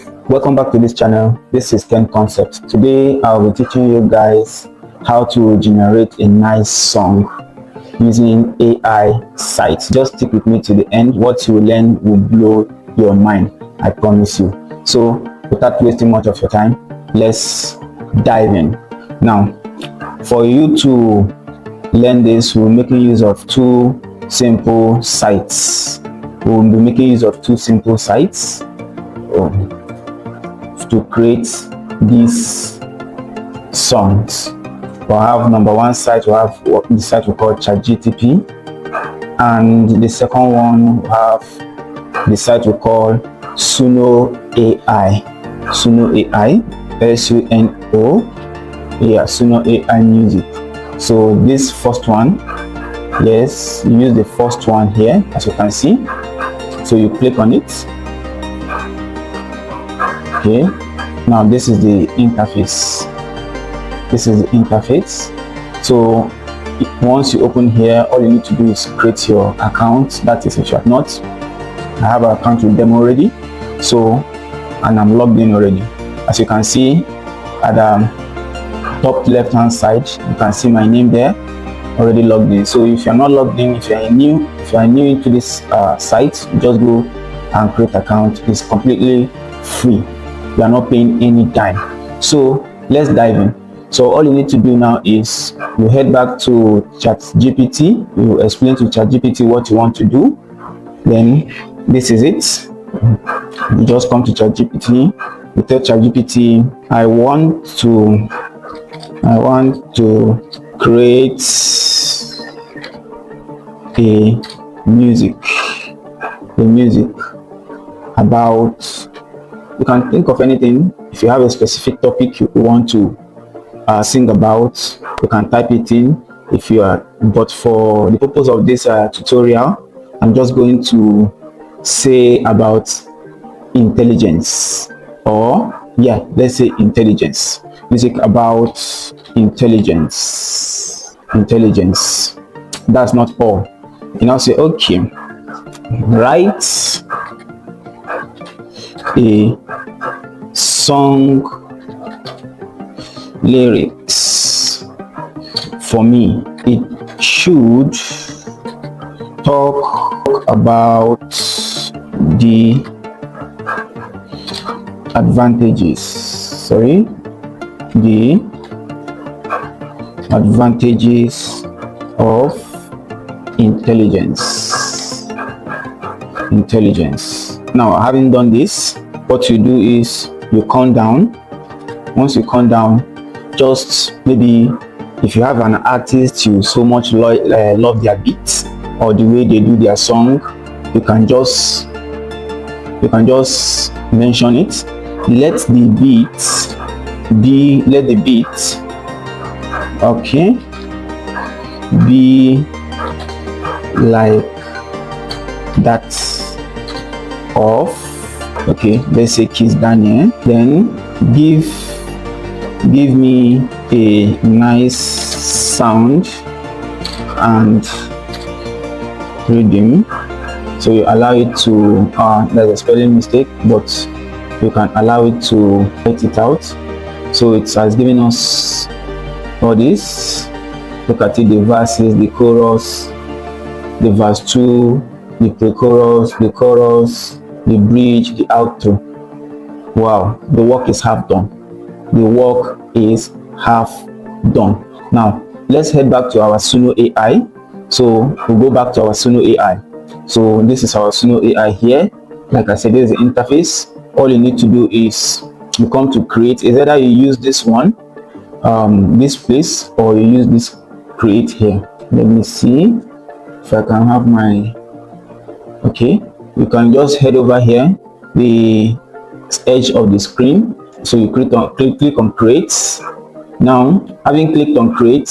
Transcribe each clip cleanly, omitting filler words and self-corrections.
Welcome back to this channel. This is Ken Concept. Today I'll be teaching you guys how to generate a nice song using AI sites. Just stick with me to the end. What you learn will blow your mind, I promise you. So without wasting much of your time, let's dive in. Now, for you to learn this, we're making use of two simple sites. We'll be making use of two simple sites to create these songs. We'll have number one site, we'll have the site we call ChatGPT, and the second one we'll have the site we call Suno AI. Suno AI, S-U-N-O, yeah, Suno AI Music. So this first one, yes, you use the first one here, as you can see. So you click on it. Okay, now this is the interface. This is the interface. So once you open here, all you need to do is create your account. That is, if you have not, I have an account with them already, so, and I'm logged in already. As you can see at the top left hand side, you can see my name there, already logged in. So if you're not logged in, if you're new into this site, just go and create account. It's completely free. You are not paying any dime. So let's dive in. So all you need to do now is you head back to ChatGPT. You explain to ChatGPT what you want to do. Then this is it. You just come to ChatGPT. You tell ChatGPT, I want to create a music about, you can think of anything. If you have a specific topic you want to sing about, you can type it in. If you are, but for the purpose of this tutorial, I'm just going to say about intelligence, or yeah, let's say intelligence. Music about intelligence. That's not all. You now say, okay, write a song lyrics for me. It should talk about the advantages of intelligence. Now, having done this, what you do is you count down. Once you count down, just maybe if you have an artist you so much love their beats or the way they do their song, you can just mention it. Let the beat okay, be like that of, okay, let's say Kiss Daniel. Then give me a nice sound and rhythm. So you allow it to there's a spelling mistake, but you can allow it to write it out. So it has given us all this. Look at it, the verses, the chorus, the verse 2, the pre-chorus, the chorus, the bridge, the outro. Wow, the work is half done. Now let's head back to our Suno AI. So we'll go back to our Suno AI. So this is our Suno AI here. Like I said, this is the interface. All you need to do is you come to create. Is either you use this one, this place, or you use this create here. Let me see if I can have my, okay, you can just head over here, the edge of the screen. So you click on create. Now, having clicked on create,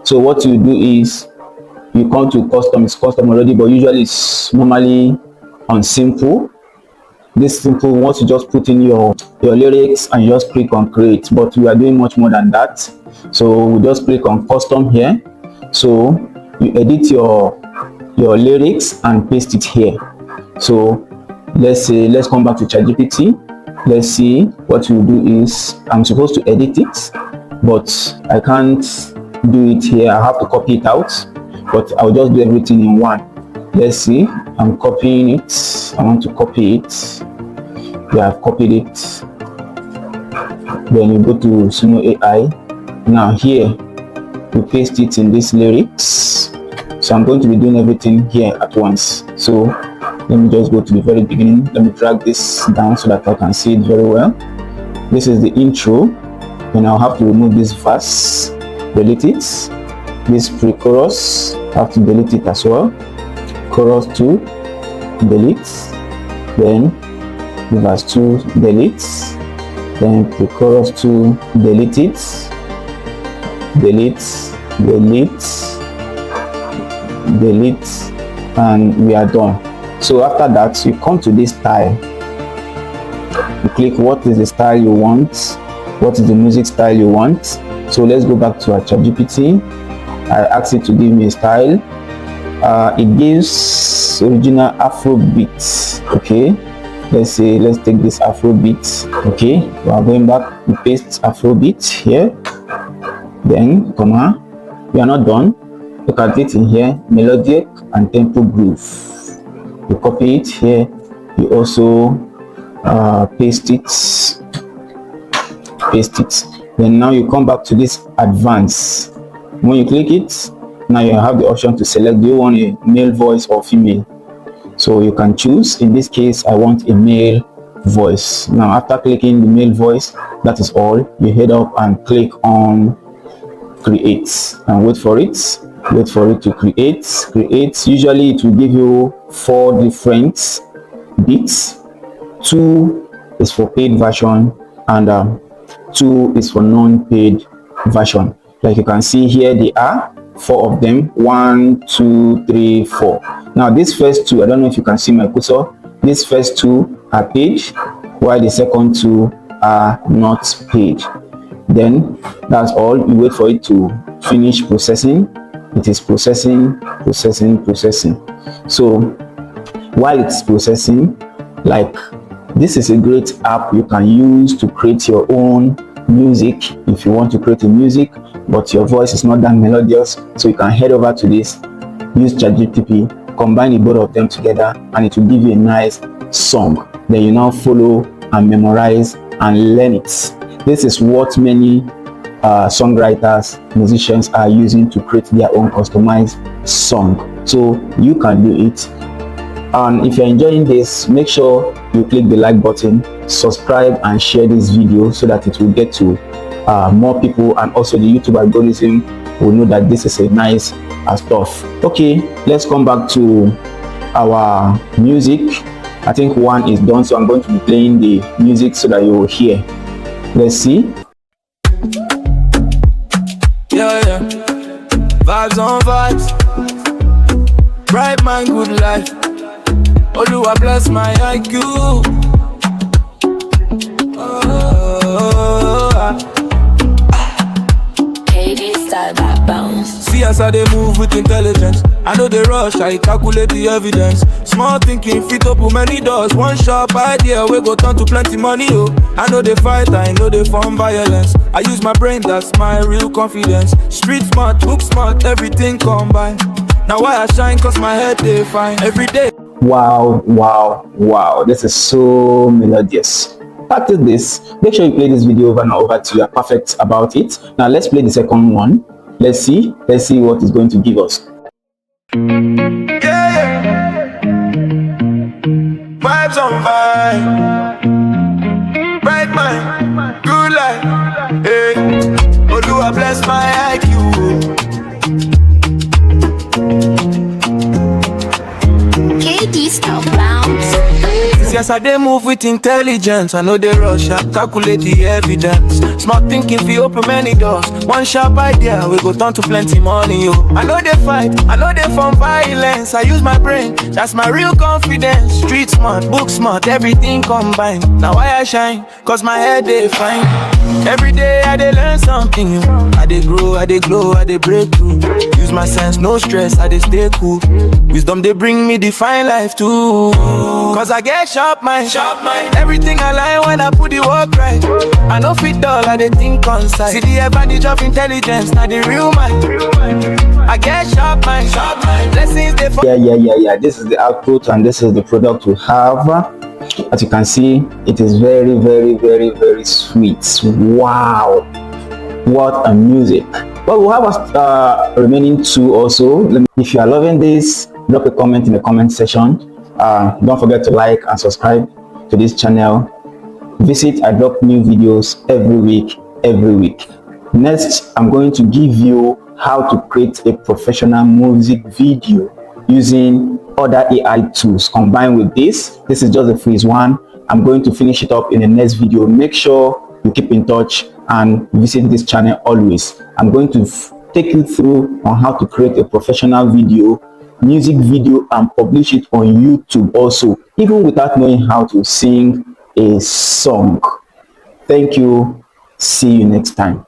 so what you do is you come to custom. It's custom already, but usually it's normally on simple. This simple, once you just put in your lyrics and you just click on create, but we are doing much more than that. So we just click on custom here. So you edit your lyrics and paste it here. So let's come back to ChatGPT. let's see. What we'll do is, I'm supposed to edit it, but I can't do it here. I have to copy it out, but I'll just do everything in one. Let's see. I'm copying it. I want to copy it. Yeah, I've copied it. Then you go to Suno AI. Now here you paste it in these lyrics. So I'm going to be doing everything here at once. So let me just go to the very beginning. Let me drag this down so that I can see it very well. This is the intro. Then I'll have to remove this verse, delete it. This pre-chorus, I have to delete it as well. Chorus 2, delete. Then the verse 2, delete. Then pre-chorus 2, delete it. Delete, and we are done. So after that, you come to this style. You click what is the style you want, what is the music style you want. So let's go back to our ChatGPT. I asked it to give me a style. It gives original Afrobeat. Okay, let's take this Afrobeat. Okay, we are going back. We paste Afrobeat here, then comma. We are not done. Look at it in here, Melodic and Tempo Groove. You copy it here. You also paste it. Then now you come back to this advanced. When you click it, now you have the option to select, do you want a male voice or female? So you can choose. In this case, I want a male voice. Now after clicking the male voice, that is all. You head up and click on create and wait for it to create. Usually it will give you 4 different beats. 2 is for paid version and 2 is for non-paid version. Like you can see here, there are 4 of them. 1, 2, 3, 4. Now these first 2, I don't know if you can see my cursor, these first 2 are paid, while the second 2 are not paid. Then that's all. You wait for it to finish processing. It is processing. So while it's processing, like, this is a great app you can use to create your own music. If you want to create a music but your voice is not that melodious, so you can head over to this, use ChatGPT, combine the both of them together, and it will give you a nice song. Then you now follow and memorize and learn it. This is what many songwriters, musicians are using to create their own customized song. So you can do it. And if you're enjoying this, make sure you click the like button, subscribe, and share this video so that it will get to more people, and also the YouTube algorithm will know that this is a nice stuff. Okay, let's come back to our music. I think one is done, so I'm going to be playing the music so that you will hear. Let's see. Yeah. Vibes on vibes. Bright mind, good life. Oluwa bless my IQ. Style that bounce. See as I they move with intelligence. I know they rush, I calculate the evidence. Small thinking fit open many doors. One sharp idea we go turn to plenty money. Oh, I know they fight, I know they form violence. I use my brain, that's my real confidence. Street smart, book smart, everything combined. Now why I shine, cause my head they fine every day. Wow, this is so melodious. Practice this. Make sure you play this video over and over till you're perfect about it. Now let's play the second one. Let's see what it's going to give us. Yeah. Vibes on vibe. Bright mind, good life. Hey, Oluwa bless my IQ. KD style bounce. Yes, I they move with intelligence. I know they rush, I calculate the evidence. Smart thinking, we open many doors. One sharp idea, we go turn to plenty money, yo. I know they fight, I know they form violence. I use my brain, that's my real confidence. Street smart, book smart, everything combined. Now why I shine, cause my head they fine. Every day I they learn something new. I dey grow, I dey glow, I dey break through. Use my sense, no stress, I dey stay cool. Wisdom they bring me define life too. Cause I get sharp mind. Everything I line when I put the work right. I know fit all, I dey think on sight. See the advantage of intelligence, not the real mind. I get sharp mind. Blessings they fall. Yeah. This is the output and this is the product we have. As you can see, it is very sweet. Wow, what a music. Well, we have a remaining two also. If you are loving this, drop a comment in the comment section. Don't forget to like and subscribe to this channel. Visit, I drop new videos every week. Next, I'm going to give you how to create a professional music video using other AI tools combined with this. This is just the freeze one. I'm going to finish it up in the next video. Make sure you keep in touch and visit this channel always. I'm going to take you through on how to create a professional music video and publish it on YouTube also, even without knowing how to sing a song. Thank you. See you next time.